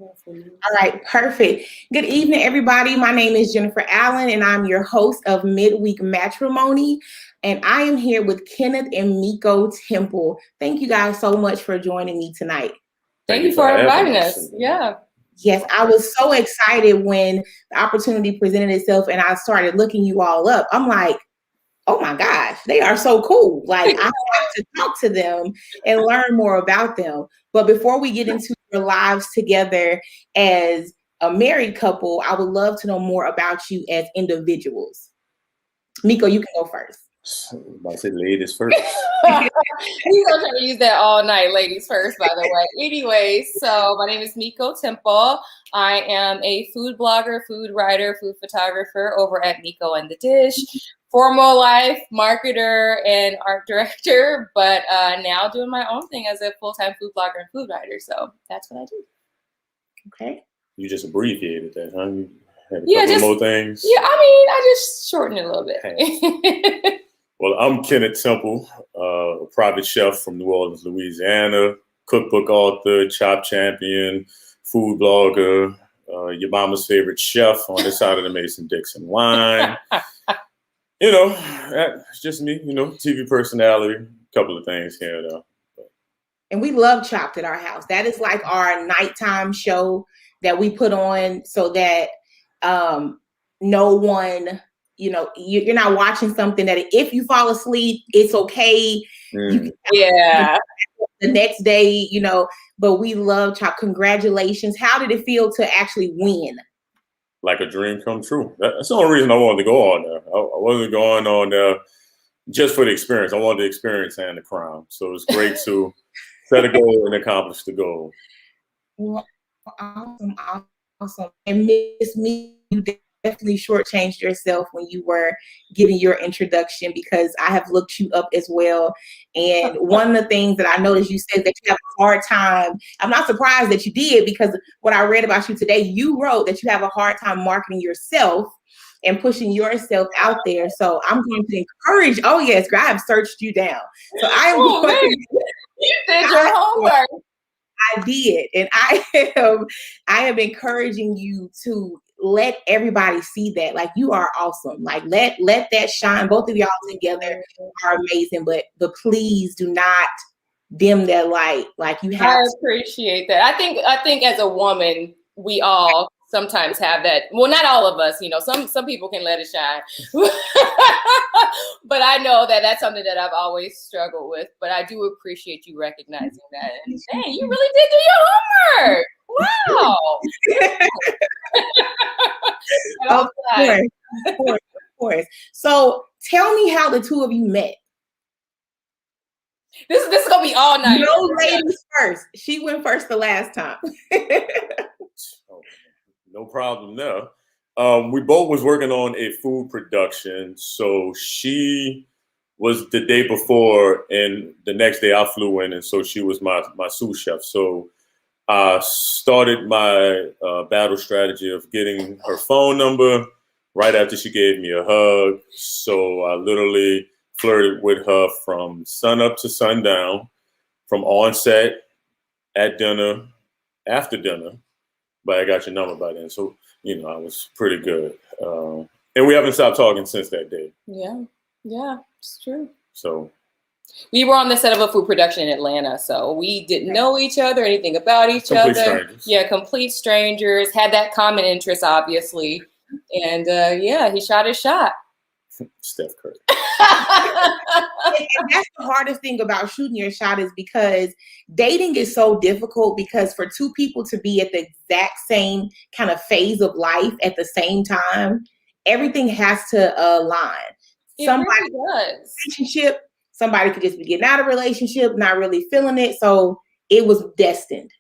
All right, perfect. Good evening, everybody. My name is Jennifer Allen, and I'm your host of Midweek Matrimony. And I am here with Kenneth and Miko Temple. Thank you guys so much for joining me tonight. Thank you for inviting us. Yeah. Yes, I was so excited when the opportunity presented itself and I started looking you all up. I'm like, oh my gosh, they are so cool. Like, I have to talk to them and learn more about them. But before we get into your lives together as a married couple, I would love to know more about you as individuals. Miko, you can go first. I was about to say ladies first. We're going to try to use that all night, ladies first, by the way. Anyway, so my name is Miko Temple. I am a food blogger, food writer, food photographer over at Miko and the Dish. Formal life, marketer, and art director, but now doing my own thing as a full-time food blogger and food writer. So that's what I do. Okay. You just abbreviated that, huh? You had a couple more things. Yeah, I mean, I just shortened it a little bit. Well, I'm Kenneth Temple, a private chef from New Orleans, Louisiana, cookbook author, chop champion, food blogger, your mama's favorite chef on this side of the Mason-Dixon line. You know, that's just me, TV personality, a couple of things here and there. And we love Chopped at our house. That is like our nighttime show that we put on so that no one, you're not watching something that if you fall asleep, it's okay. Mm. The next day, but we love Chopped. Congratulations. How did it feel to actually win? Like a dream come true. That's the only reason I wanted to go on there. I wasn't going on there just for the experience. I wanted the experience and the crown. So it's great to set a goal and accomplish the goal. Well, awesome. And Miss Me, you definitely shortchanged yourself when you were giving your introduction because I have looked you up as well. And one of the things that I noticed, you said that you have a hard time. I'm not surprised that you did because what I read about you today, you wrote that you have a hard time marketing yourself and pushing yourself out there. So I'm going to encourage, oh yes, I have searched you down. So I am going you did your homework. I did. And I am encouraging you to let everybody see that. Like, you are awesome. Like, let that shine. Both of y'all together are amazing, but please do not dim that light. Like, you have I appreciate that. I think as a woman, we all sometimes have that. Well, not all of us, some people can let it shine. But I know that that's something that I've always struggled with. But I do appreciate you recognizing that. And dang, you really did do your homework. Wow. Of course. So tell me how the two of you met. This is gonna be all night. No ladies first. She went first the last time. No problem there. We both was working on a food production. So she was the day before and the next day I flew in. And so she was my sous chef. So I started my battle strategy of getting her phone number right after she gave me a hug. So I literally flirted with her from sun up to sundown, from on set, at dinner, after dinner. But I got your number by then. So, I was pretty good. And we haven't stopped talking since that day. Yeah, it's true. So we were on the set of a food production in Atlanta. So we didn't know each other, anything about each complete other. Strangers. Yeah, complete strangers. Had that common interest, obviously. And he shot his shot. Steph Curry. And that's the hardest thing about shooting your shot is because dating is so difficult because for two people to be at the exact same kind of phase of life at the same time, everything has to align. Really does. Relationship, somebody could just be getting out of a relationship, not really feeling it. So it was destined.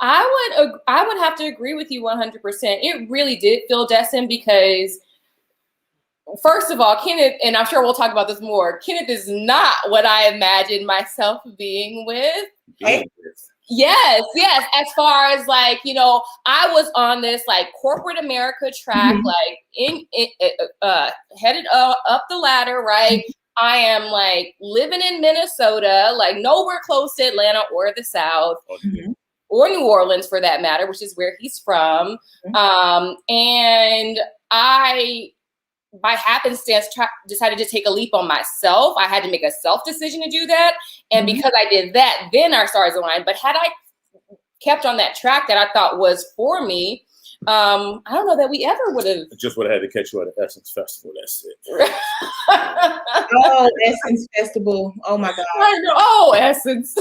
I would have to agree with you 100%. It really did feel destined because first of all, Kenneth, and I'm sure we'll talk about this more, Kenneth is not what I imagined myself being with. Yes. As far as I was on this corporate America track, headed up the ladder, right? I am living in Minnesota, nowhere close to Atlanta or the South. Mm-hmm. or New Orleans for that matter, which is where he's from. And I, by happenstance, decided to take a leap on myself. I had to make a self decision to do that. And because I did that, then our stars aligned. But had I kept on that track that I thought was for me, I don't know that we ever would have. Just would have had to catch you at the Essence Festival. That's it. Oh, Essence Festival. Oh my God. I know. Oh, Essence.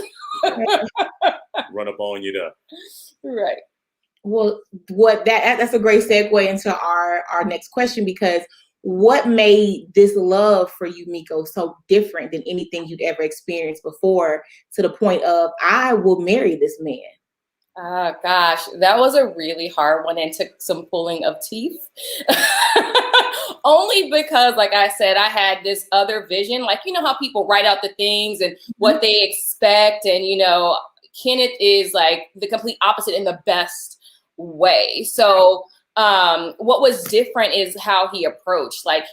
Run up on you there. Right. Well, that's a great segue into our next question, because what made this love for you, Miko, so different than anything you'd ever experienced before, to the point of, I will marry this man? Gosh, that was a really hard one and took some pulling of teeth. Only because, like I said, I had this other vision. Like, you know how people write out the things and what they expect. And, you know, Kenneth is like the complete opposite in the best way. So what was different is how he approached. Like,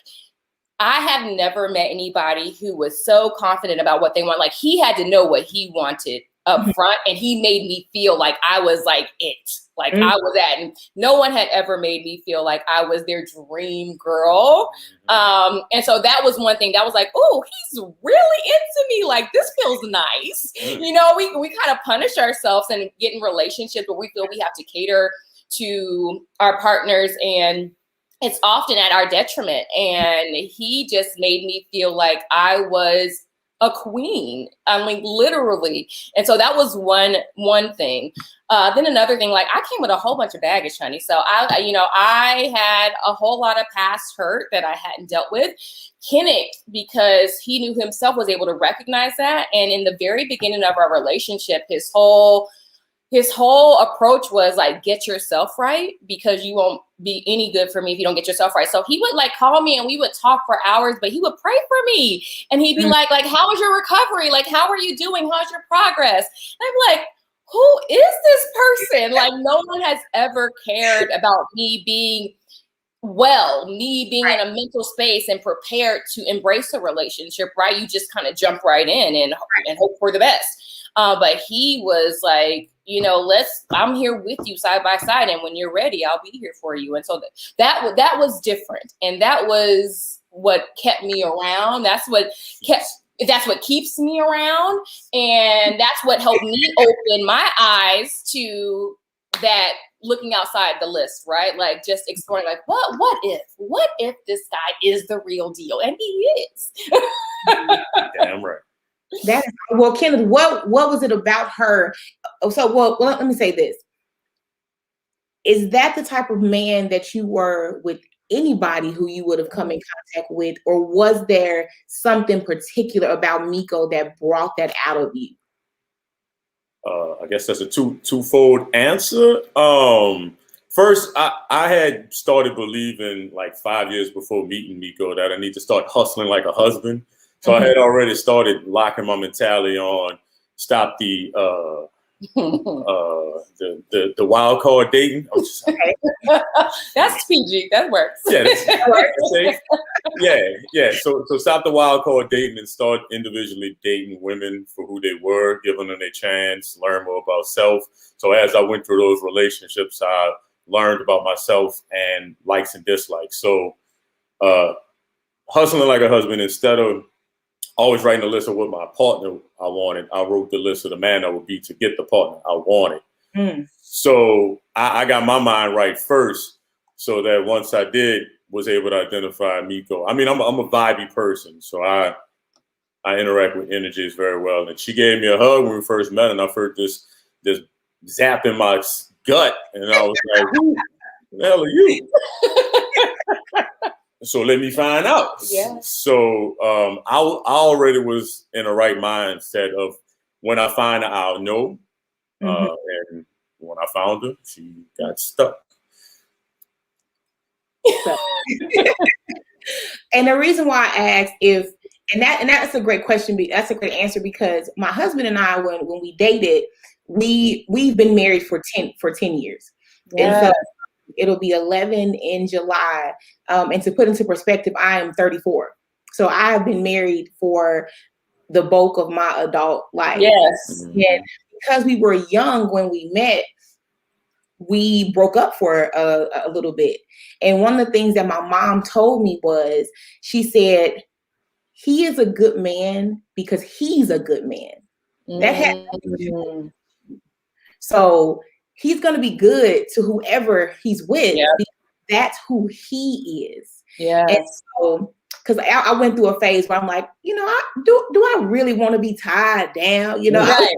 I have never met anybody who was so confident about what they want. Like, he had to know what he wanted up front, and he made me feel like I was like it, like I was that, and no one had ever made me feel like I was their dream girl. And so that was one thing that was like, oh, he's really into me. Like, this feels nice. You know, we kind of punish ourselves and get in relationships where we feel we have to cater to our partners, and it's often at our detriment. And he just made me feel like I was a queen. I mean, literally. And so that was one thing. Then another thing, like, I came with a whole bunch of baggage, honey. So I had a whole lot of past hurt that I hadn't dealt with. Kenneth, because he knew himself, was able to recognize that. And in the very beginning of our relationship, his whole approach was like, get yourself right, because you won't be any good for me if you don't get yourself right. So he would like call me and we would talk for hours, but he would pray for me. And he'd be like, how is your recovery? Like, how are you doing? How's your progress? And I'm like, who is this person? Like, no one has ever cared about me being well, me being in a mental space and prepared to embrace a relationship, right? You just kind of jump right in and hope for the best. But he was like, you know, I'm here with you side by side. And when you're ready, I'll be here for you. And so that was different. And that was what kept me around. That's what keeps me around. And that's what helped me open my eyes to that, looking outside the list, right? Like, just exploring, like, what if this guy is the real deal? And he is. Damn right. Well, Kenneth, what was it about her? So, well, let me say this. Is that the type of man that you were with anybody who you would have come in contact with? Or was there something particular about Miko that brought that out of you? I guess that's a twofold answer. First, I had started believing like 5 years before meeting Miko that I need to start hustling like a husband. So I had already started locking my mentality on stop the wild card dating. I'm just, that's PG. That works. Yeah, that's safe. Yeah. So stop the wild card dating and start individually dating women for who they were, giving them a chance, learn more about self. So as I went through those relationships, I learned about myself and likes and dislikes. So hustling like a husband, instead of always writing a list of what my partner I wanted, I wrote the list of the man I would be to get the partner I wanted. So I got my mind right first, so that once I was able to identify Miko. I mean, I'm a vibey person, so I interact with energies very well. And she gave me a hug when we first met, and I felt this zap in my gut, and I was like, "Who the hell are you?" So let me find out. Yeah. So I already was in the right mindset of, when I find her, I'll know. And when I found her, she got stuck. And the reason why I asked that's a great question. That's a great answer, because my husband and I, when we dated, we've been married for 10 years. Yeah. And so it'll be 11 in July. And to put into perspective, I am 34. So I have been married for the bulk of my adult life. Yes. And because we were young when we met, we broke up for a little bit. And one of the things that my mom told me was, she said, he is a good man because he's a good man. That had nothing to do with you. So he's going to be good to whoever he's with, because that's who he is. Yeah. And so, because I went through a phase where I'm like, do I really want to be tied down? Right.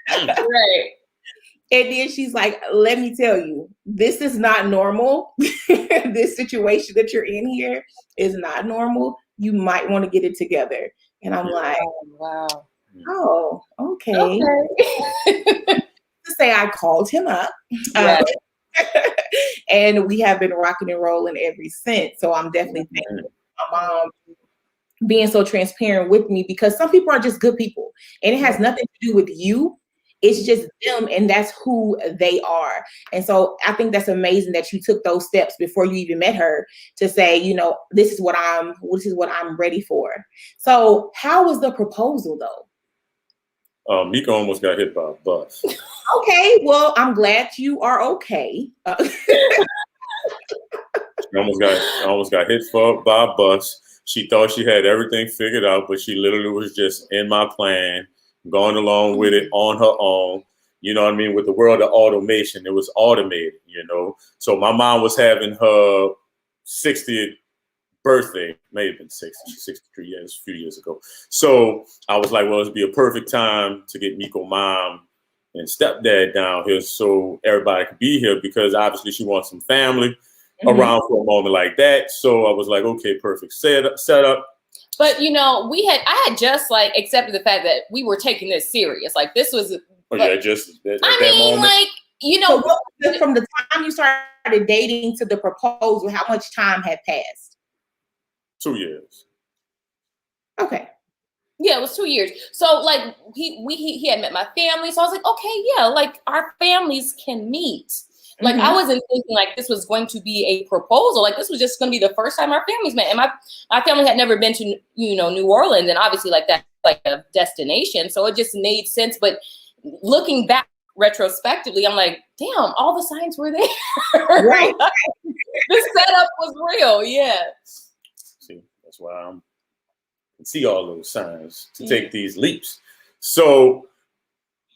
Right. And then she's like, let me tell you, this is not normal. This situation that you're in here is not normal. You might want to get it together. And I'm like, wow. Oh, okay. To say I called him up. And we have been rocking and rolling ever since. So I'm definitely thankful for my mom being so transparent with me, because some people are just good people and it has nothing to do with you. It's just them, and that's who they are. And so I think that's amazing that you took those steps before you even met her to say, this is what I'm ready for. So how was the proposal though? Miko almost got hit by a bus. Okay, well, I'm glad you are okay. She almost got hit by a bus. She thought she had everything figured out, but she literally was just in my plan, going along with it on her own. You know what I mean? With the world of automation, it was automated, So my mom was having her 60th birthday, may have been 60, she's 63 years, a few years ago. So I was like, well, it'd be a perfect time to get Miko mom and stepdad down here so everybody could be here, because obviously she wants some family around for a moment like that. So I was like, okay, perfect setup. But I had just accepted the fact that we were taking this serious. Like this was. Just at that moment. So from the time you started dating to the proposal, how much time had passed? 2 years. Okay. Yeah, it was 2 years. So he had met my family. So I was like, okay, yeah, our families can meet. I wasn't thinking this was going to be a proposal. This was just going to be the first time our families met. And my family had never been to, New Orleans, and obviously that a destination. So it just made sense. But looking back retrospectively, I'm like, damn, all the signs were there. Right. The setup was real. Yeah. See, that's why I can see all those signs to take these leaps. So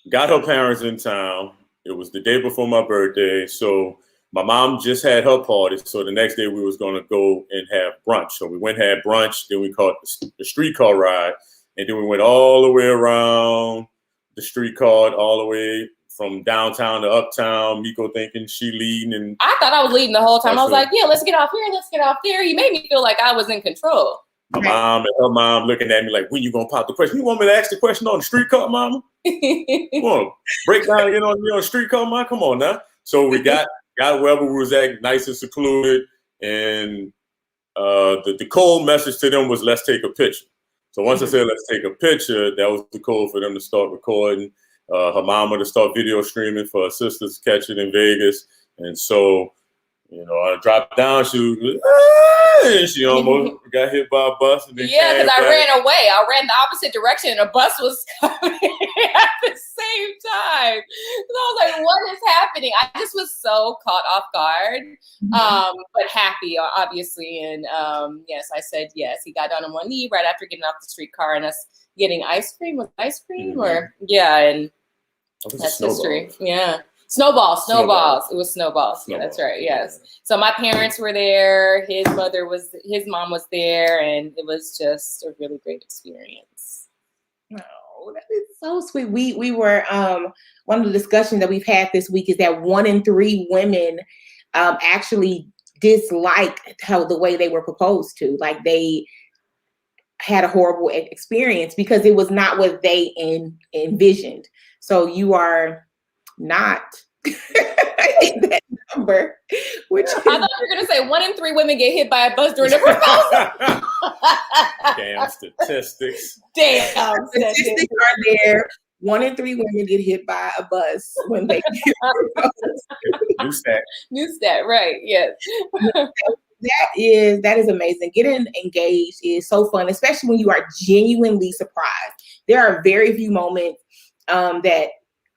got her parents in town. It was the day before my birthday. So my mom just had her party. So the next day we was going to go and have brunch. So we went and had brunch. Then we caught the streetcar ride. And then we went all the way around the streetcar, all the way from downtown to uptown. Miko thinking she leading. And I thought I was leading the whole time. I was like, yeah, let's get off here. Let's get off there. You made me feel like I was in control. My mom and her mom looking at me like, when you going to pop the question? You want me to ask the question on the streetcar, mama? Come on, break down and get on the streetcar, mama? Come on now. So we got wherever we was at, nice and secluded. And the code message to them was, let's take a picture. So once I said, let's take a picture, that was the code for them to start recording. Her mama to start video streaming for her sisters to catch it in Vegas. And so, I dropped down, she almost got hit by a bus. And then because I ran away. I ran the opposite direction and a bus was coming at the same time. So I was like, what is happening? I just was so caught off guard, but happy, obviously. And yes, I said yes. He got down on one knee right after getting off the streetcar and us getting ice cream. Was it ice cream? Or, and that's history. Yeah. Snowballs. It was snowballs. Yeah, that's right. Yes. So my parents were there. His mom was there, and it was just a really great experience. Oh, that is so sweet. We were one of the discussions that we've had this week is that 1 in 3 women actually dislike the way they were proposed to. Like they had a horrible experience because it was not what they envisioned. So you are not in that number, which I thought you were going to say 1 in 3 women get hit by a bus during the proposal. Damn statistics. Damn statistics are there. 1 in 3 women get hit by a bus when they get proposed. New stat, right? Yes. That is amazing. Getting engaged is so fun, especially when you are genuinely surprised. There are very few moments that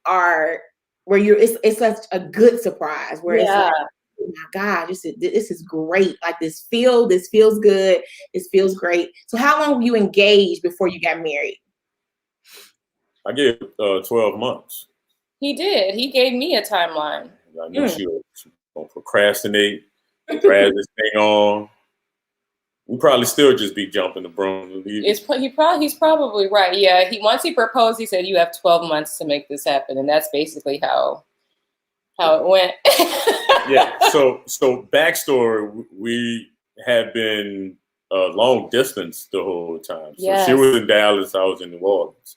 are where it's such a good surprise where it's like, oh my God, this is great. Like this feels good. This feels great. So how long were you engaged before you got married? I gave 12 months. He did. He gave me a timeline. I knew she was going to procrastinate, drag this thing on. We probably still just be jumping the broom. He's probably right. Yeah. Once he proposed, he said, "You have 12 months to make this happen," and that's basically how it went. Yeah. So backstory: we had been long distance the whole time. So yes. She was in Dallas, I was in New Orleans.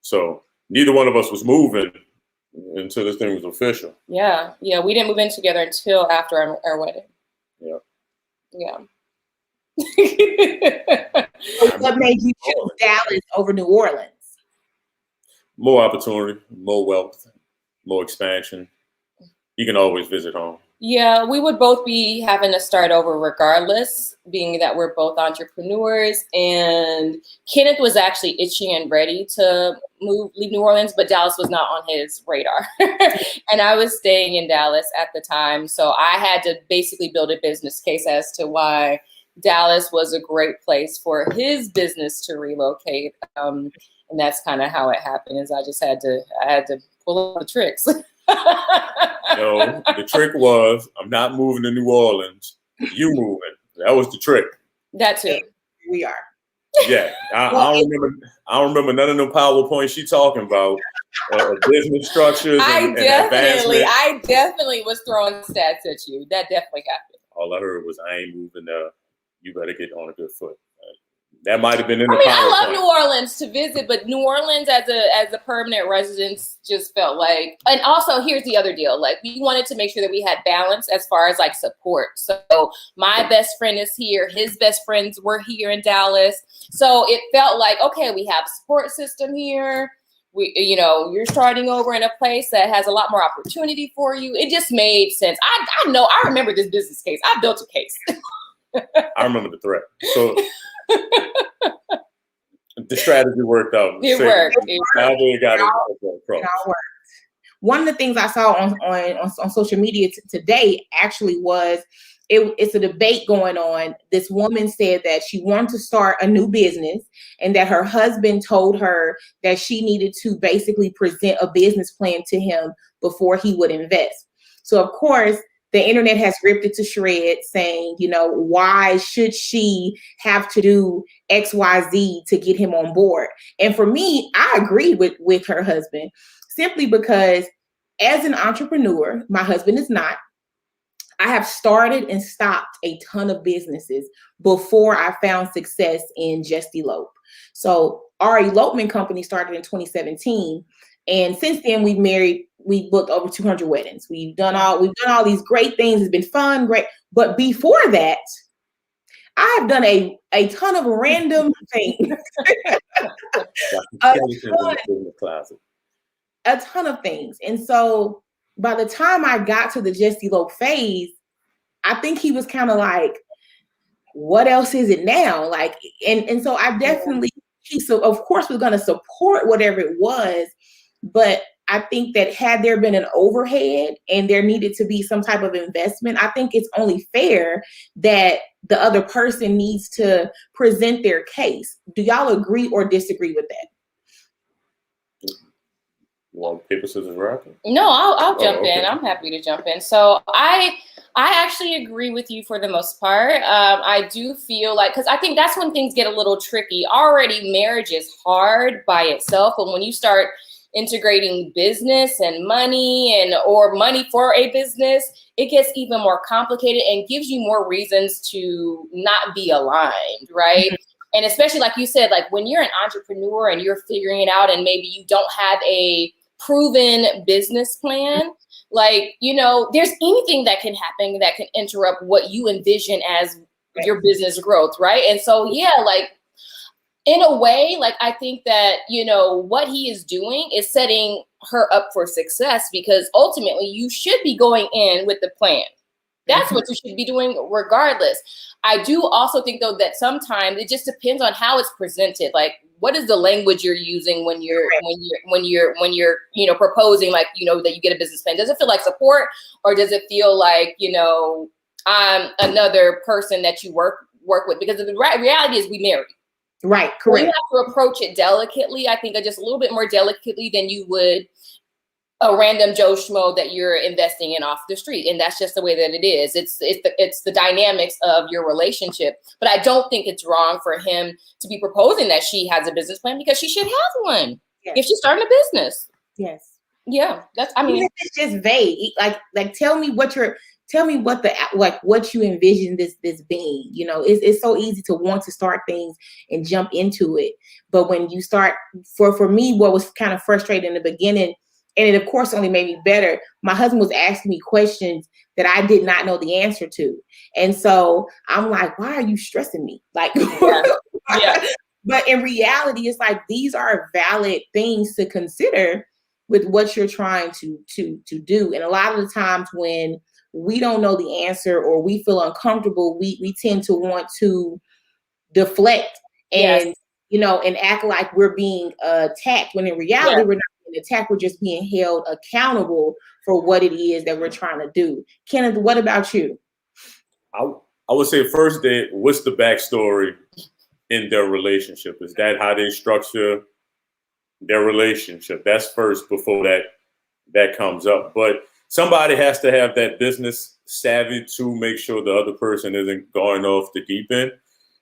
So neither one of us was moving until this thing was official. Yeah. Yeah. We didn't move in together until after our wedding. Yeah. Yeah. So what made you choose Dallas over New Orleans? More opportunity, more wealth, more expansion. You can always visit home. Yeah, we would both be having to start over regardless, being that we're both entrepreneurs. And Kenneth was actually itching and ready to leave New Orleans, but Dallas was not on his radar. And I was staying in Dallas at the time. So I had to basically build a business case as to why Dallas was a great place for his business to relocate. And that's kind of how it happened, is I had to pull up the tricks. No, the trick was, I'm not moving to New Orleans. You moving. That was the trick. That too. We are. Yeah. I don't remember none of the PowerPoints she talking about. Business structures and advancement. I definitely was throwing stats at you. That definitely happened. All I heard was, I ain't moving there. You better get on a good foot. That might have been in the I love New Orleans to visit, but New Orleans as a permanent residence just felt like, and also here's the other deal. Like, we wanted to make sure that we had balance as far as like support. So my best friend is here. His best friends were here in Dallas. So it felt like, okay, we have a support system here. You're starting over in a place that has a lot more opportunity for you. It just made sense. I remember this business case. I built a case. I remember the threat. So the strategy worked out. It worked. One of the things I saw on social media today actually was it's a debate going on. This woman said that she wanted to start a new business and that her husband told her that she needed to basically present a business plan to him before he would invest. So of course, the internet has ripped it to shreds saying, why should she have to do X, Y, Z to get him on board? And for me, I agree with her husband simply because as an entrepreneur, my husband is not. I have started and stopped a ton of businesses before I found success in Just Elope. So our elopement company started in 2017. And since then, we've booked over 200 weddings. We've done all these great things. It's been fun, great. But before that, I have done a ton of random things. A ton of things. And so by the time I got to the Just Elope phase, I think he was kind of like, what else is it now? Like, and so I definitely, of course, was going to support whatever it was. But I think that had there been an overhead and there needed to be some type of investment, I think it's only fair that the other person needs to present their case. Do y'all agree or disagree with that? Well, paper, scissors, rock? No, I'll jump in. I'm happy to jump in. So I actually agree with you for the most part. I do feel like, because I think that's when things get a little tricky. Already marriage is hard by itself, but when you start integrating business and money or money for a business, it gets even more complicated and gives you more reasons to not be aligned, right? Mm-hmm. And especially like you said, like when you're an entrepreneur and you're figuring it out and maybe you don't have a proven business plan, like, there's anything that can happen that can interrupt what you envision as your business growth, right? And so, like, in a way, like, I think that, what he is doing is setting her up for success, because ultimately you should be going in with the plan, That's what you should be doing regardless. I do also think though that sometimes it just depends on how it's presented. Like, what is the language you're using when you're proposing, like, that you get a business plan? Does it feel like support, or does it feel like, I'm another person that you work with? Because the reality is we marry. Right, correct. So you have to approach it delicately. I think just a little bit more delicately than you would a random Joe Schmo that you're investing in off the street. And that's just the way that it is. It's the dynamics of your relationship. But I don't think it's wrong for him to be proposing that she has a business plan, because she should have one. Yes. If she's starting a business. Yes. Yeah. Even if it's just vague. Like tell me what you envision this being. It's so easy to want to start things and jump into it. But when you start, for me, what was kind of frustrating in the beginning, and it, of course, only made me better, my husband was asking me questions that I did not know the answer to. And so I'm like, why are you stressing me? Like, yeah. But in reality, it's like, these are valid things to consider with what you're trying to do. And a lot of the times when we don't know the answer or we feel uncomfortable, we tend to want to deflect and, and act like we're being attacked, when in reality, we're not attack, we're just being held accountable for what it is that we're trying to do. Kenneth, what about you? I would say first, what's the backstory in their relationship? Is that how they structure their relationship? That's first before that comes up. But somebody has to have that business savvy to make sure the other person isn't going off the deep end.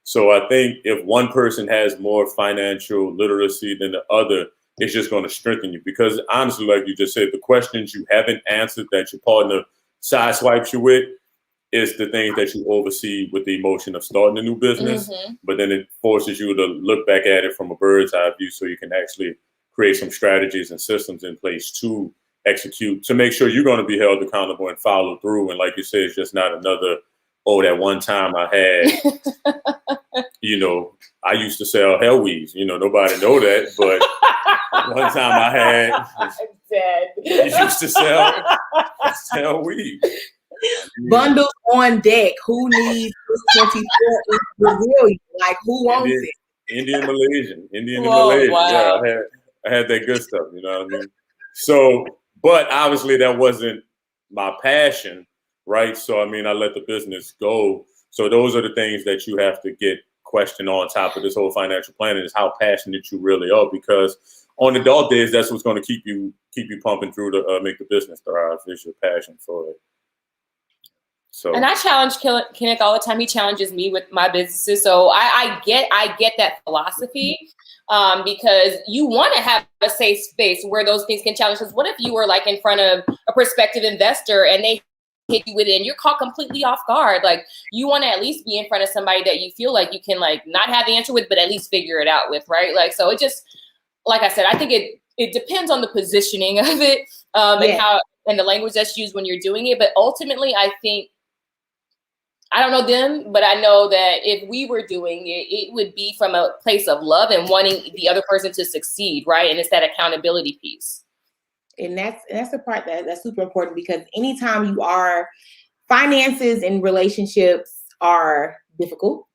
So I think if one person has more financial literacy than the other, it's just going to strengthen you, because honestly, like you just said, the questions you haven't answered that your partner sideswipes you with is the things that you oversee with the emotion of starting a new business. Mm-hmm. But then it forces you to look back at it from a bird's eye view, so you can actually create some strategies and systems in place to execute, to make sure you're going to be held accountable and follow through. And like you said, it's just not another, that one time I had, I used to sell hell weeds. Nobody know that, but one time I had, I'm dead. Used to sell weed. Bundles on deck. Who needs 24 Brazilian? Like, who wants it? Indian Malaysian. Wow. Yeah, I had that good stuff. You know what I mean? So, but obviously that wasn't my passion, right? So, I mean, I let the business go. So those are the things that you have to get questioned on top of this whole financial planning, is how passionate you really are, because on the dog days, that's what's going to keep you pumping through to make the business thrive. Is your passion for it. So, and I challenge Kenneth all the time. He challenges me with my businesses. So I get that philosophy, because you want to have a safe space where those things can challenge. Because what if you were like in front of a prospective investor and they hit you with it and you're caught completely off guard? Like, you want to at least be in front of somebody that you feel like you can like not have the answer with, but at least figure it out with, right? Like, so it just, like I said, I think it depends on the positioning of it, and the language that's used when you're doing it. But ultimately, I think, I don't know them, but I know that if we were doing it, it would be from a place of love and wanting the other person to succeed, right? And it's that accountability piece. And that's the part that's super important, because anytime finances and relationships are difficult.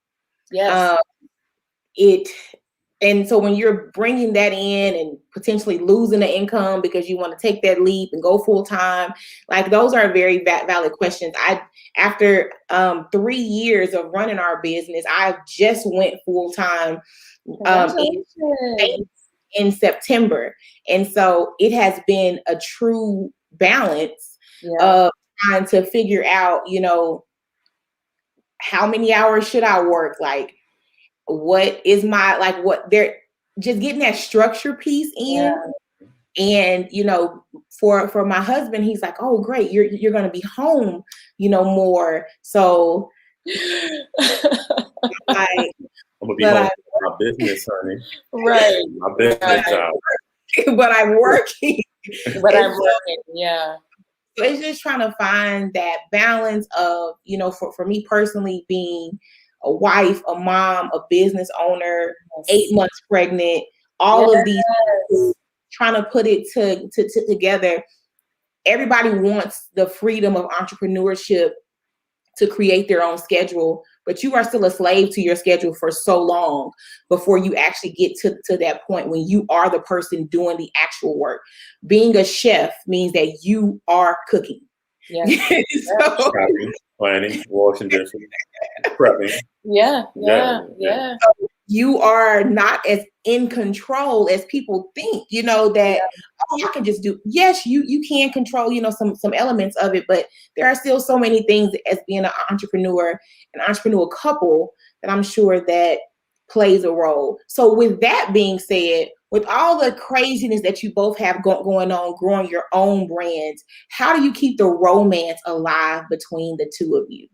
Yes. And so when you're bringing that in and potentially losing the income because you want to take that leap and go full time, like, those are very valid questions. After 3 years of running our business, I just went full time in September. And so it has been a true balance of trying to figure out, how many hours should I work? Like, what is just getting that structure piece in. Yeah. And, for my husband, he's like, oh, great. You're going to be home, more. So I'm going to be home for my business, honey. Right. My business job. But I'm working. Yeah. So it's just trying to find that balance of, for me personally, being a wife, a mom, a business owner, 8 months pregnant, all of these things, trying to put it together. Everybody wants the freedom of entrepreneurship to create their own schedule, but you are still a slave to your schedule for so long before you actually get to that point when you are the person doing the actual work. Being a chef means that you are cooking. Yeah. So, Shopping, planning, washing dishes, prepping. Yeah. you are not as in control as people think, that, oh, I can just do. Yes, you can control, some elements of it, but there are still so many things as being an entrepreneur couple that I'm sure that plays a role. So with that being said, with all the craziness that you both have going on, growing your own brands, how do you keep the romance alive between the two of you?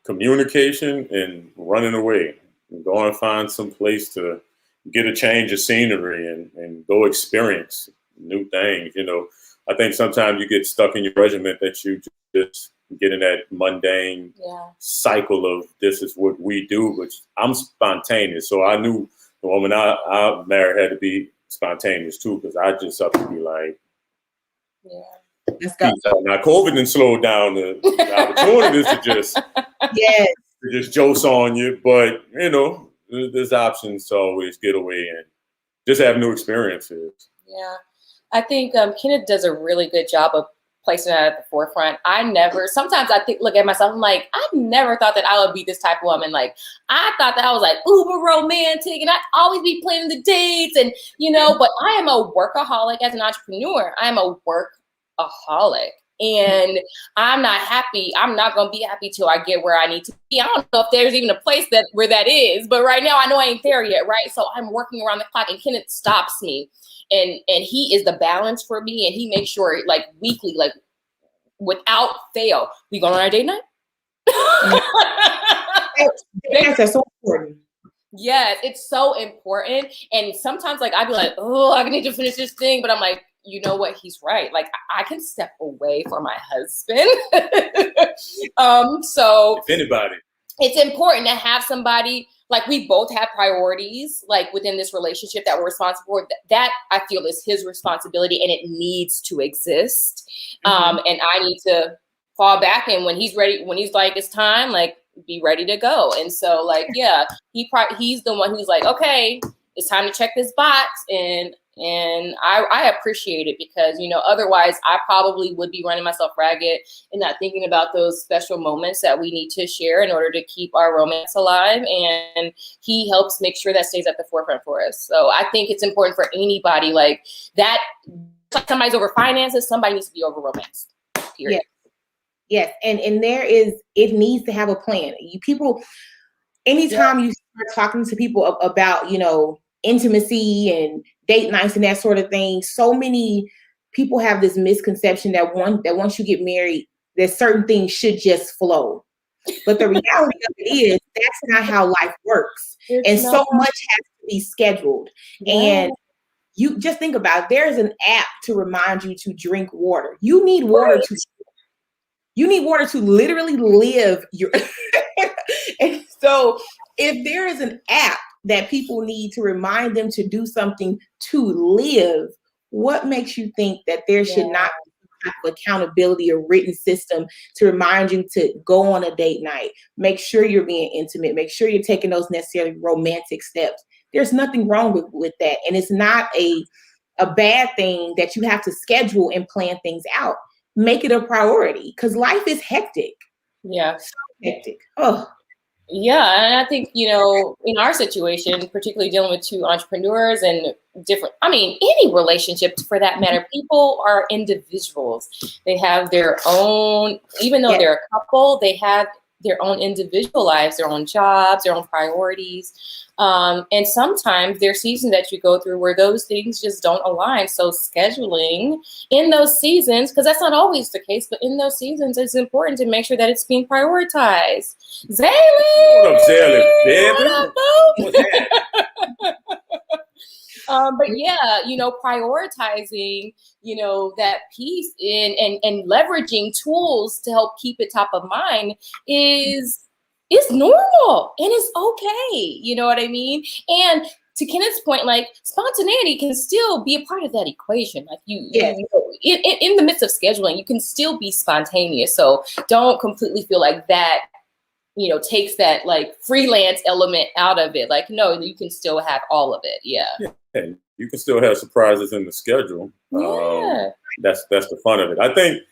Communication and running away. Go and find some place to get a change of scenery and go experience new things. I think sometimes you get stuck in your regiment that you just get in that mundane cycle of this is what we do, but I'm spontaneous. So I knew the woman I married had to be spontaneous too, because I just have to be like, let's go. Now COVID didn't slow down the opportunities to just just jokes on you, but there's options to always get away and just have new experiences. Yeah, I think Kenneth does a really good job of placing that at the forefront. Sometimes I look at myself, I'm like, I never thought that I would be this type of woman. Like, I thought that I was like uber romantic and I'd always be planning the dates and, but I am a workaholic as an entrepreneur. I am a workaholic. And I'm not happy. I'm not going to be happy till I get where I need to be. I don't know if there's even a place where that is, but right now I know I ain't there yet, right? So I'm working around the clock and Kenneth stops me. And he is the balance for me. And he makes sure like weekly, like without fail, we go on our date night. That's so important. Yes, it's so important. And sometimes like I'd be like, oh, I need to finish this thing. But I'm like, you know what? He's right. Like I can step away from my husband. So if anybody, it's important to have somebody like we both have priorities like within this relationship that we're responsible for. That I feel is his responsibility and it needs to exist. And I need to fall back. And when he's ready, when he's like, it's time, like be ready to go. And so like, yeah, he's the one who's like, okay, it's time to check this box. And I appreciate it because, otherwise I probably would be running myself ragged and not thinking about those special moments that we need to share in order to keep our romance alive. And he helps make sure that stays at the forefront for us. So I think it's important for anybody like that. Like somebody's over finances, somebody needs to be over romance. Period. Yes. And it needs to have a plan. Anytime you start talking to people about, intimacy and date nights and that sort of thing, so many people have this misconception that once you get married, that certain things should just flow. But the reality of it is that's not how life works. So much has to be scheduled. Yeah. And you just think about it, there's an app to remind you to drink water. You need water to literally live your and so if there is an app that people need to remind them to do something to live, what makes you think that there should not be some type of accountability or written system to remind you to go on a date night, make sure you're being intimate, make sure you're taking those necessary romantic steps? There's nothing wrong with that. And it's not a bad thing that you have to schedule and plan things out. Make it a priority because life is hectic. Yeah. So hectic. Oh. Yeah, and I think, in our situation, particularly dealing with two entrepreneurs and any relationship for that matter, people are individuals. They have their own, even though they're a couple, they have their own individual lives, their own jobs, their own priorities. And sometimes there are seasons that you go through where those things just don't align. So scheduling in those seasons, because that's not always the case, but in those seasons, it's important to make sure that it's being prioritized. Zaylee! What up, Zaylee? Baby? But yeah, prioritizing, that piece and leveraging tools to help keep it top of mind is normal and it's okay. You know what I mean? And to Kenneth's point, like spontaneity can still be a part of that equation. Like in the midst of scheduling, you can still be spontaneous. So don't completely feel like that, takes that like freelance element out of it. Like, no, you can still have all of it. Yeah. And you can still have surprises in the schedule. Yeah. That's the fun of it. I think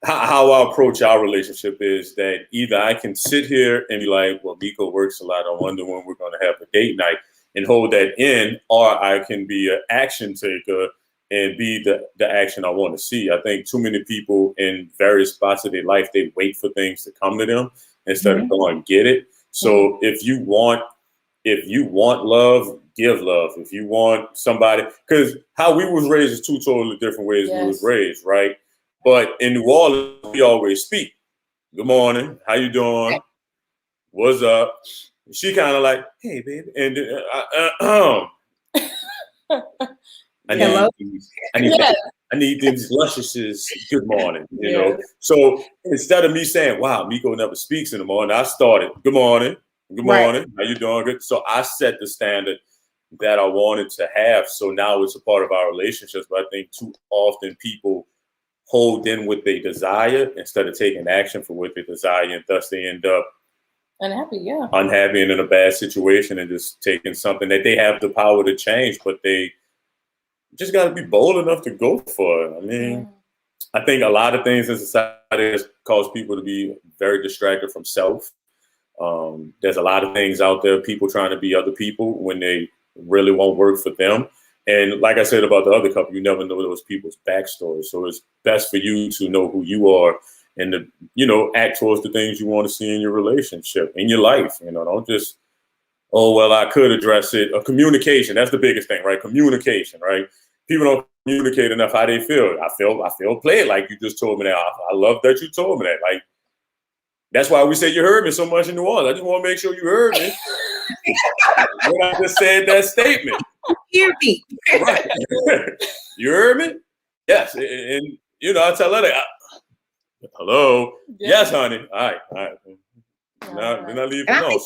how I approach our relationship is that either I can sit here and be like, well, Miko works a lot. I wonder when we're going to have a date night, and hold that in, or I can be an action taker and be the action I want to see. I think too many people in various spots of their life, they wait for things to come to them instead of going and get it. So if you want love, give love. If you want somebody, because how we was raised is two totally different ways we was raised, right? But in New Orleans, we always speak. Good morning. How you doing? What's up? She kind of like, hey, baby. And I need these luscious good morning, you know. So instead of me saying, wow, Miko never speaks in the morning, I started, good morning. Good morning. How you doing? Good. So I set the standard that I wanted to have. So now it's a part of our relationships. But I think too often people hold in what they desire instead of taking action for what they desire, and thus they end up unhappy and in a bad situation, and just taking something that they have the power to change, but they just got to be bold enough to go for it. I mean, I think a lot of things in society has caused people to be very distracted from self. There's a lot of things out there, people trying to be other people when they really won't work for them. And like I said about the other couple, you never know those people's backstories. So it's best for you to know who you are and to, act towards the things you want to see in your relationship, in your life. Don't just, oh, well, I could address it. Communication, that's the biggest thing, right? Communication, right? People don't communicate enough how they feel. I feel played, like you just told me that. I love that you told me that. Like, that's why we say you heard me so much in New Orleans. I just want to make sure you heard me when I just said that statement. Hear me. Right. You heard me? Yes. And I tell her that, hello. Yes, honey. All right. Then I leave it alone.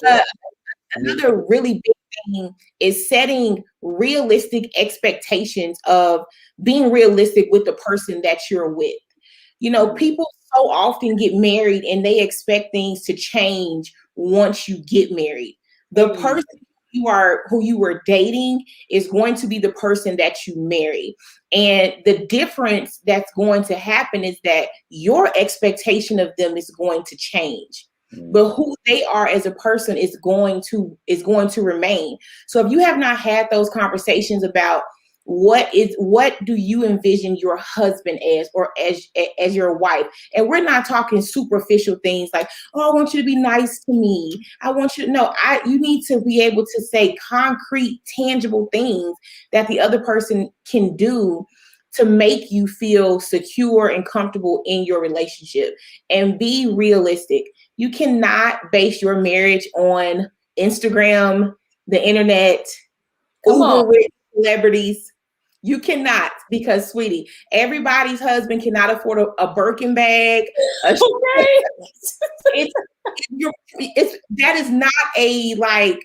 Another really big thing is setting realistic expectations of being realistic with the person that you're with. People so often get married and they expect things to change once you get married. The person who you were dating is going to be the person that you marry. And the difference that's going to happen is that your expectation of them is going to change. But who they are as a person is going to remain. So if you have not had those conversations about what do you envision your husband as, or as your wife? And we're not talking superficial things like, oh, I want you to be nice to me. I want you to know, you need to be able to say concrete, tangible things that the other person can do to make you feel secure and comfortable in your relationship, and be realistic. You cannot base your marriage on Instagram, the internet, uber-rich celebrities. You cannot, because, sweetie, everybody's husband cannot afford a Birkin bag. That is not a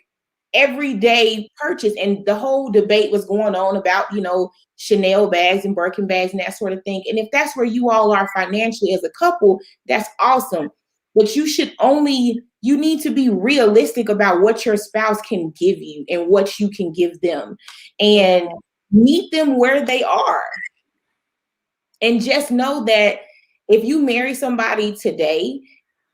everyday purchase. And the whole debate was going on about, Chanel bags and Birkin bags and that sort of thing. And if that's where you all are financially as a couple, that's awesome. But you need to be realistic about what your spouse can give you and what you can give them, and meet them where they are. And just know that if you marry somebody today,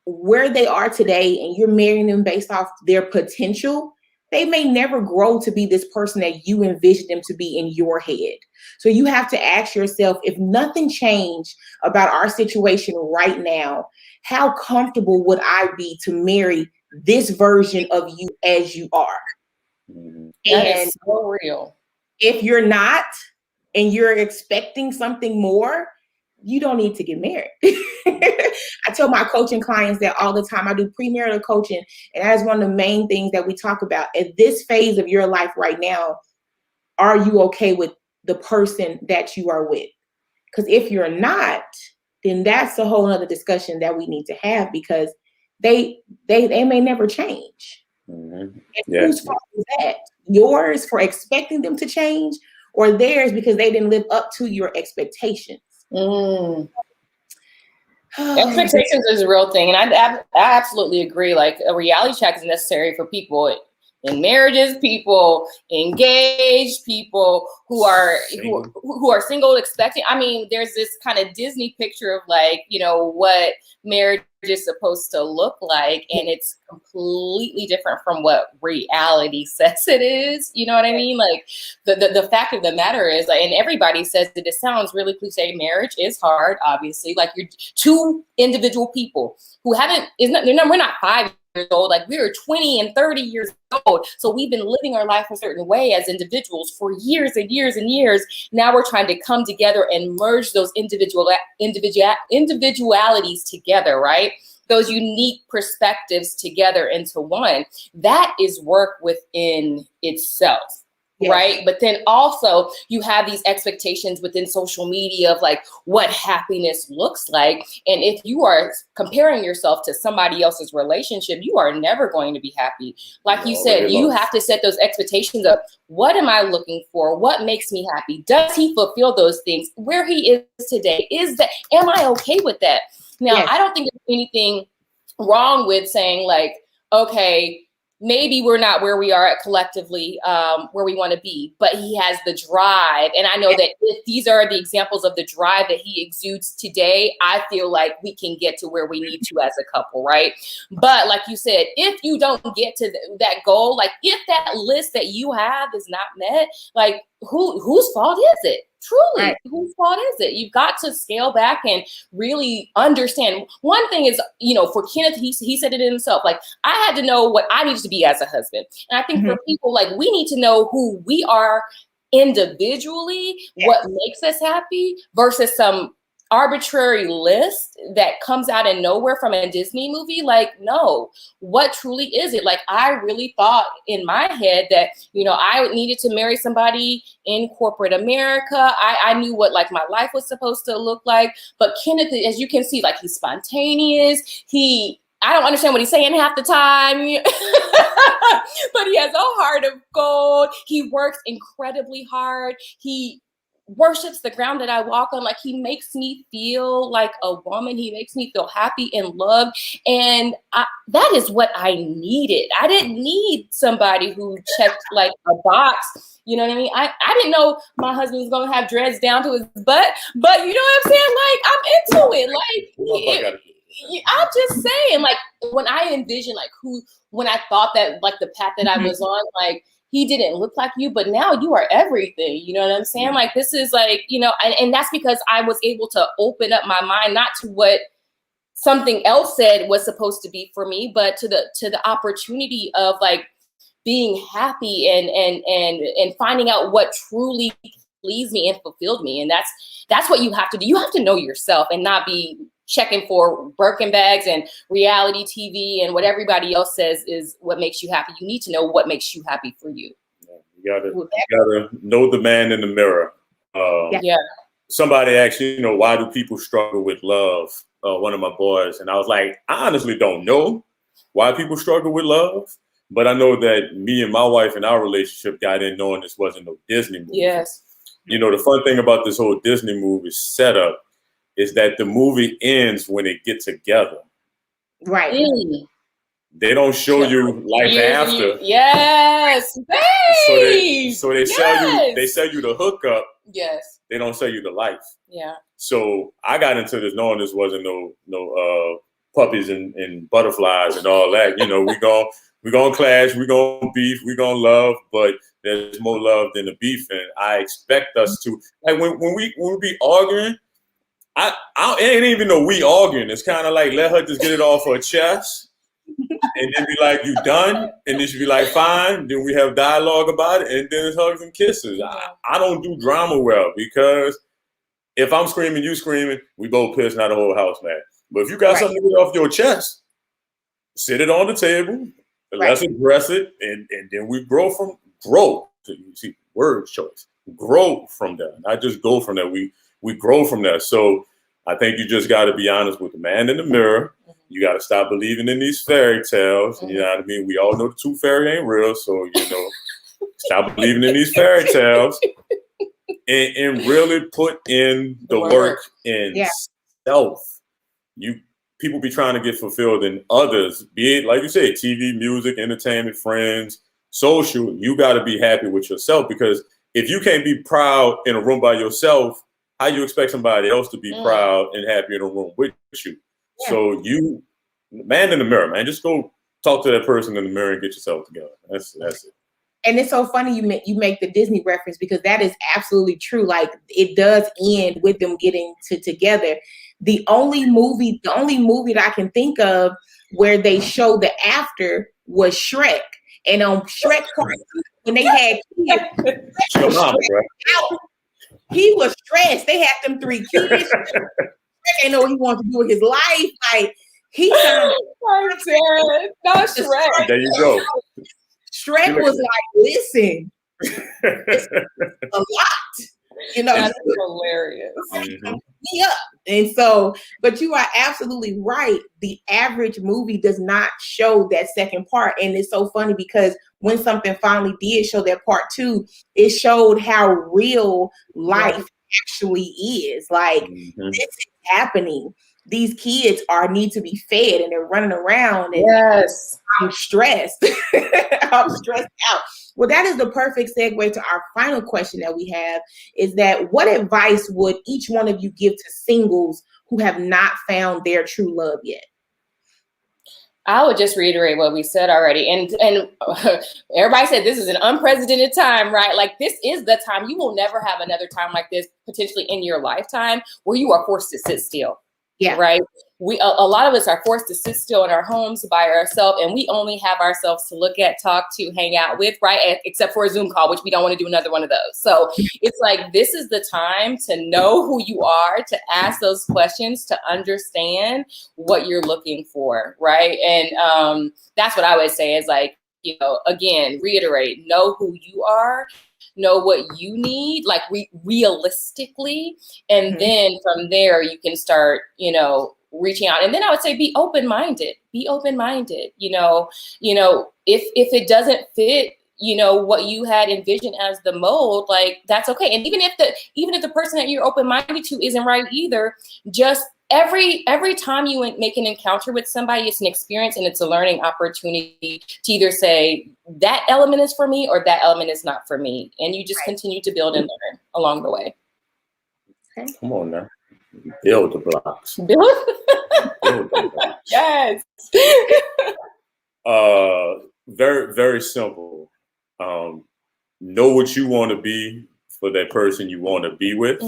where they are today, and you're marrying them based off their potential, they may never grow to be this person that you envision them to be in your head. So you have to ask yourself, if nothing changed about our situation right now, how comfortable would I be to marry this version of you as you are? That is so real. If you're not, and you're expecting something more, you don't need to get married. I tell my coaching clients that all the time. I do premarital coaching, and that is one of the main things that we talk about. At this phase of your life right now, are you okay with the person that you are with? Because if you're not, then that's a whole other discussion that we need to have, because they may never change. And Yeah. Whose fault is that? Yours for expecting them to change, or theirs because they didn't live up to your expectations? Expectations is a real thing, and I absolutely agree. Like, a reality check is necessary for people in marriages, people engaged, people who are single, expecting. I mean, there's this kind of Disney picture of, like, you know, what marriage is supposed to look like, and it's completely different from what reality says it is. You know what I mean? Like, the fact of the matter is, like, and everybody says that it sounds really cliche, marriage is hard, obviously. Like, you're two individual people who we're not 5 years old, like, we were 20 and 30 years old. So we've been living our life a certain way as individuals for years and years and years. Now we're trying to come together and merge those individualities together, right? Those unique perspectives together into one. That is work within itself. Yes. Right. But then also you have these expectations within social media of, like, what happiness looks like. And if you are comparing yourself to somebody else's relationship, you are never going to be happy. Like you said, you have to set those expectations of, what am I looking for? What makes me happy? Does he fulfill those things? Where he is today, am I okay with that? Now, yes. I don't think there's anything wrong with saying, like, okay, maybe we're not where we are at collectively, where we want to be, but he has the drive. And I know that if these are the examples of the drive that he exudes today, I feel like we can get to where we need to as a couple, right? But like you said, if you don't get to that goal, like, if that list that you have is not met, like, whose fault is it? Truly, right. Whose fault is it? You've got to scale back and really understand. One thing is, you know, for Kenneth, he said it himself, like, I had to know what I needed to be as a husband. And I think for people, like, we need to know who we are individually, what makes us happy, versus some arbitrary list that comes out of nowhere from a Disney movie. Like, no, what truly is it? Like, I really thought in my head that, you know, I needed to marry somebody in corporate America. I knew what, like, my life was supposed to look like. But Kenneth, as you can see, like, he's spontaneous. I don't understand what he's saying half the time, but he has a heart of gold. He works incredibly hard. He worships the ground that I walk on. Like, he makes me feel like a woman. He makes me feel happy and loved. And that is what I needed. I didn't need somebody who checked, like, a box. You know what I mean? I didn't know my husband was going to have dreads down to his butt, but you know what I'm saying? Like, I'm into it. Like, I'm just saying, like, when I envision, like, when I thought that, like, the path that I was on, like, he didn't look like you, but now you are everything. You know what I'm saying? Like, this is, like, you know, and that's because I was able to open up my mind, not to what something else said was supposed to be for me, but to the opportunity of, like, being happy and finding out what truly pleased me and fulfilled me. And that's what you have to do. You have to know yourself and not be checking for Birkin bags and reality TV and what everybody else says is what makes you happy. You need to know what makes you happy for you. You gotta know the man in the mirror. Somebody asked, you know, why do people struggle with love? One of my boys, and I was like, I honestly don't know why people struggle with love, but I know that me and my wife and our relationship got in knowing this wasn't no Disney movie. Yes. You know, the fun thing about this whole Disney movie setup is that the movie ends when they get together. Right. They don't show you life after. Yes. So they sell you the hookup. Yes. They don't sell you the life. Yeah. So I got into this knowing this wasn't no puppies and butterflies and all that. You know, we're gonna clash, we're gonna beef, we're gonna love, but there's more love than the beef. And I expect us to, like, when we be arguing, I ain't even know we arguing. It's kind of like, let her just get it off her chest and then be like, you done? And then she be like, fine. Then we have dialogue about it, and then it's hugs and kisses. I don't do drama well, because if I'm screaming, you screaming, we both pissed, not the whole house, man. But if you got something to get off your chest, sit it on the table, let's address it, and then we grow. So you see, word choice. Grow from that. Not just go from that. We grow from that. So I think you just got to be honest with the man in the mirror You got to stop believing in these fairy tales. You know what I mean? We all know the tooth fairy ain't real, so stop believing in these fairy tales, and really put in the work in self. People be trying to get fulfilled in others, be it like you said, TV, music, entertainment, friends, social. You got to be happy with yourself, because if you can't be proud in a room by yourself, how you expect somebody else to be proud and happy in a room with you? Yeah. So man in the mirror, man, just go talk to that person in the mirror and get yourself together. That's it. And it's so funny you make the Disney reference, because that is absolutely true. Like, it does end with them getting together. The only movie that I can think of where they showed the after was Shrek. And on Shrek Part 2, when they had kids, he was stressed. They had them 3 kids. Shrek ain't know what he wanted to do with his life. Like, he sounded not Shrek. There you go. Shrek was like, listen, it's a lot. That's hilarious. Me up. And so, but you are absolutely right. The average movie does not show that second part. And it's so funny, because when something finally did show that part 2, it showed how real life actually is. Like, this is happening. These kids need to be fed, and they're running around. And I'm stressed. I'm stressed out. Well, that is the perfect segue to our final question that we have, is that what advice would each one of you give to singles who have not found their true love yet? I would just reiterate what we said already. And everybody said this is an unprecedented time, right? Like, this is the time. You will never have another time like this potentially in your lifetime where you are forced to sit still. Yeah. Right. A lot of us are forced to sit still in our homes by ourselves, and we only have ourselves to look at, talk to, hang out with, right? Except for a Zoom call, which we don't want to do another one of those. So it's like, this is the time to know who you are, to ask those questions, to understand what you're looking for. Right. And that's what I would say is, like, again, reiterate, know who you are, know what you need, like realistically. And then from there, you can start, reaching out. And then I would say, be open-minded, if it doesn't fit, what you had envisioned as the mold, like, that's okay. And even if the person that you're open-minded to isn't right either, just every time you make an encounter with somebody, it's an experience and it's a learning opportunity to either say that element is for me or that element is not for me. And you just continue to build and learn along the way. Okay. Come on now. Build the blocks. Build the blocks. Yes. Very, very simple. Know what you want to be for that person you want to be with.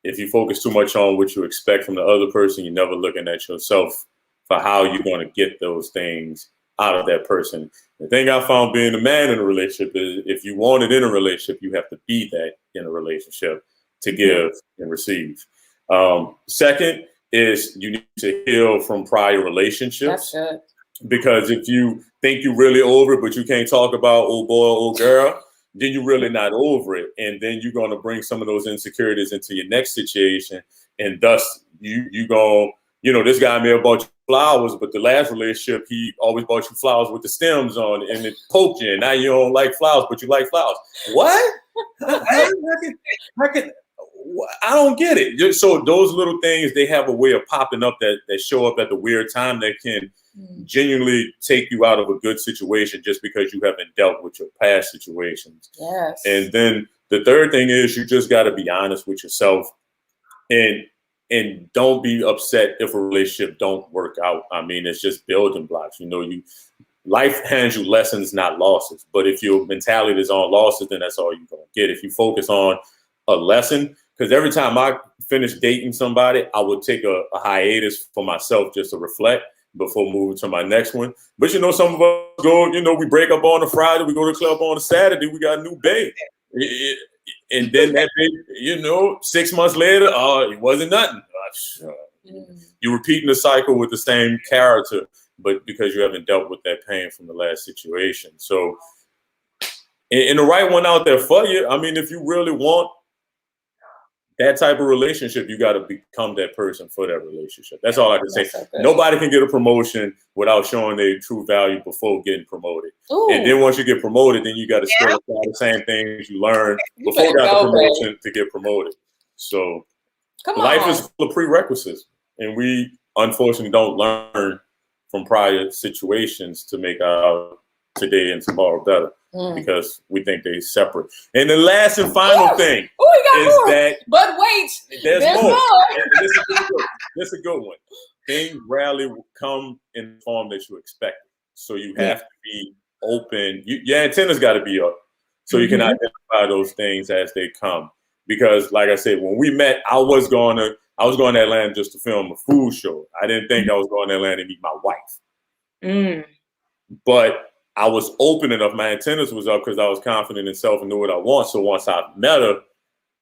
If you focus too much on what you expect from the other person, you're never looking at yourself for how you're going to get those things out of that person. The thing I found being a man in a relationship is, if you want it in a relationship, you have to be that in a relationship to give and receive. Second is, you need to heal from prior relationships. That's good. Because if you think you're really over it, but you can't talk about old boy, old girl, then you're really not over it. And then you're going to bring some of those insecurities into your next situation. And thus you go, this guy may have bought you flowers, but the last relationship, he always bought you flowers with the stems on it, and it poked you. And now you don't like flowers, but you like flowers. What? I don't get it. So those little things, they have a way of popping up that show up at the weird time that can genuinely take you out of a good situation just because you haven't dealt with your past situations. Yes. And then the third thing is, you just got to be honest with yourself, and don't be upset if a relationship don't work out. I mean, it's just building blocks. Life hands you lessons, not losses. But if your mentality is on losses, then that's all you're going to get. If you focus on a lesson, because every time I finish dating somebody, I would take a hiatus for myself just to reflect before moving to my next one. But some of us go, we break up on a Friday, we go to the club on a Saturday, we got a new babe. And then that babe, 6 months later, it wasn't nothing. You're repeating the cycle with the same character, but because you haven't dealt with that pain from the last situation. So, and the right one out there for you, I mean, if you really want that type of relationship, you got to become that person for that relationship. That's all I can say. So nobody can get a promotion without showing their true value before getting promoted. Ooh. And then once you get promoted, then you got to still apply the same things you learned before you got the promotion to get promoted. So life is full of prerequisites, and we unfortunately don't learn from prior situations to make our today and tomorrow better. Because we think they're separate. And the last and final thing is that. But wait, there's more. This is a good one. Things rarely come in the form that you expect. So you have to be open. Your antennas got to be up so you can identify those things as they come. Because, like I said, when we met, I was going to Atlanta just to film a food show. I didn't think I was going to Atlanta to meet my wife. But I was open enough. My antennas was up because I was confident in self and knew what I want. So once I met her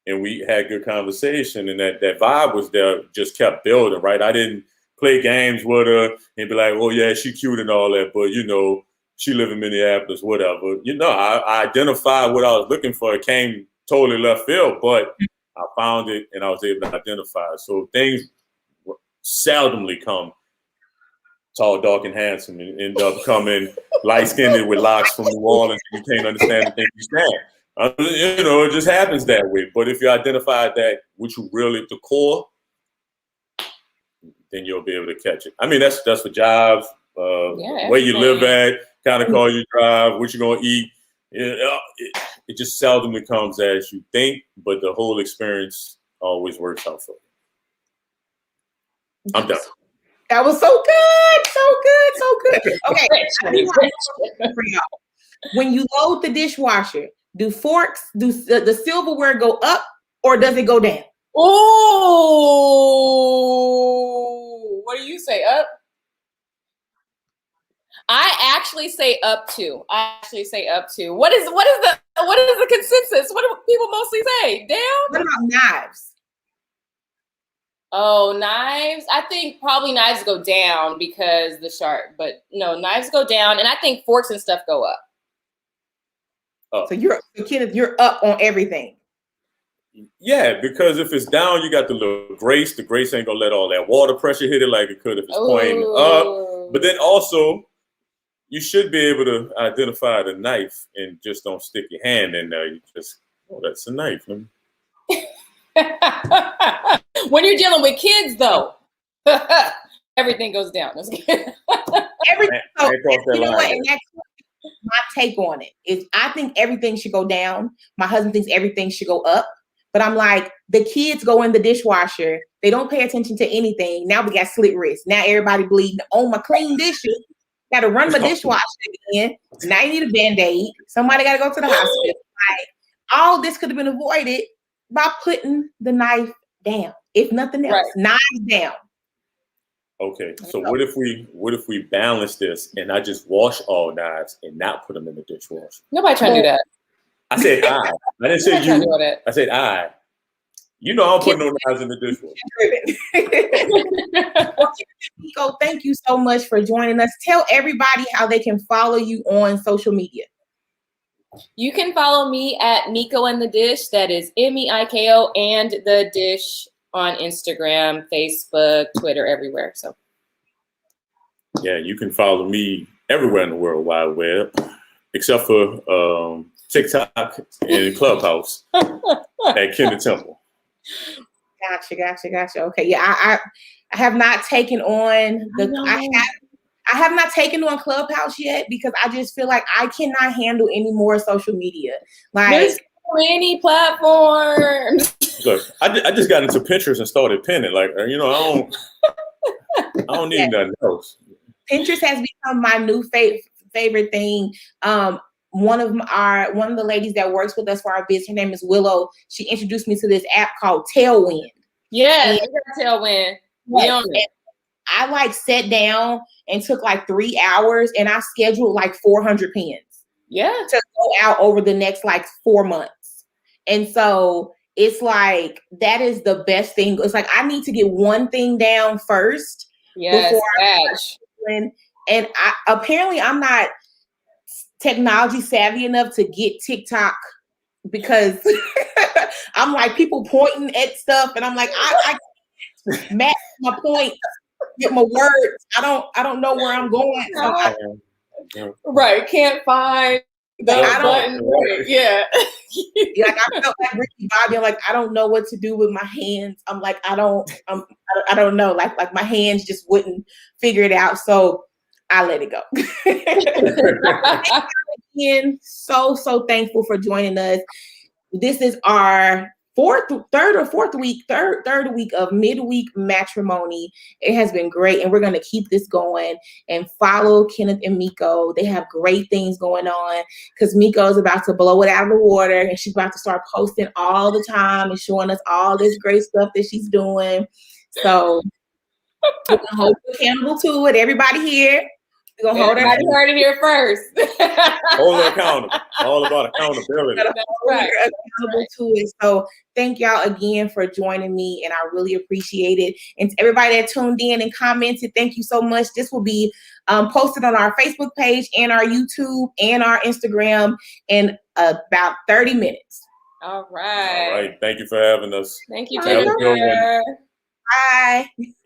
and we had good conversation and that vibe was there, just kept building, right? I didn't play games with her and be like, oh, yeah, she cute and all that. But, she live in Minneapolis, whatever. I identified what I was looking for. It came totally left field, but I found it and I was able to identify it. So things seldomly come tall, dark, and handsome, and end up coming light-skinned with locks from New Orleans, and you can't understand the thing you stand. It just happens that way. But if you identify that, which you really at the core, then you'll be able to catch it. I mean, that's for jobs, where you live at, kind of car you drive, what you're gonna eat. It just seldomly comes as you think, but the whole experience always works out for you. I'm done. That was so good. Okay. When you load the dishwasher, do the silverware go up or does it go down? Oh, what do you say? Up? I actually say up to. What is the consensus? What do people mostly say? Down? What about knives? Oh, knives. I think probably knives go down because the sharp, but no, knives go down, and I think forks and stuff go up. Oh. So Kenneth, you're up on everything. Yeah, because if it's down, you got the little grace. The grace ain't gonna let all that water pressure hit it like it could if it's pointing up. But then also, you should be able to identify the knife and just don't stick your hand in there. You just, that's a knife. When you're dealing with kids, though, everything goes down. Everything. So, you know what? And that's my take on it is I think everything should go down. My husband thinks everything should go up. But I'm like, the kids go in the dishwasher. They don't pay attention to anything. Now we got slit wrists. Now everybody bleeding. Oh, my clean dishes. Got to run my dishwasher again. Now you need a Band-Aid. Somebody got to go to the hospital. Like, all this could have been avoided by putting the knife down. If nothing else, knives down. Okay, so what if we balance this and I just wash all knives and not put them in the dishwasher? Nobody trying to do that. I said I. I didn't say you. I said I. You know I'm putting no knives in the dishwasher. Miko, thank you so much for joining us. Tell everybody how they can follow you on social media. You can follow me at Miko and the Dish. That is MEIKO and the Dish on Instagram, Facebook, Twitter, everywhere. So, yeah, you can follow me everywhere in the World Wide Web, except for TikTok and Clubhouse at Kenneth Temple. Gotcha. Okay, yeah, I have not taken on I have not taken on Clubhouse yet because I just feel like I cannot handle any more social media. Like, there's so many platforms. Look, I just got into Pinterest and started pinning. Like, I don't need nothing else. Pinterest has become my new favorite thing. One of the ladies that works with us for our business, her name is Willow. She introduced me to this app called Tailwind. Yeah, Tailwind. I sat down and took 3 hours and I scheduled 400 pins. Yeah. To go out over the next 4 months. And so it's that is the best thing. It's I need to get one thing down first. Yes. Before and apparently I'm not technology savvy enough to get TikTok because I'm like people pointing at stuff, and I'm like, I can't match my points with my words. I don't know where I'm going. So right, can't find the button. Right. Yeah. Like I felt like Ricky Bobby. I'm like, I don't know what to do with my hands. I'm like, I don't know. Like my hands just wouldn't figure it out. So I let it go. Again, so thankful for joining us. This is our third week of Midweek Matrimony. It has been great, and we're going to keep this going and follow Kenneth and Miko. They have great things going on because Miko is about to blow it out of the water, and she's about to start posting all the time and showing us all this great stuff that she's doing. So we're going to hold you accountable to it. Everybody here. We're going to hold everybody heard it here first. Hold it accountable. All about accountability. That's right. Accountable to it. So thank y'all again for joining me, and I really appreciate it. And to everybody that tuned in and commented, thank you so much. This will be posted on our Facebook page and our YouTube and our Instagram in about 30 minutes. All right. All right. Thank you for having us. Thank you, Have a good one. Jennifer. Bye.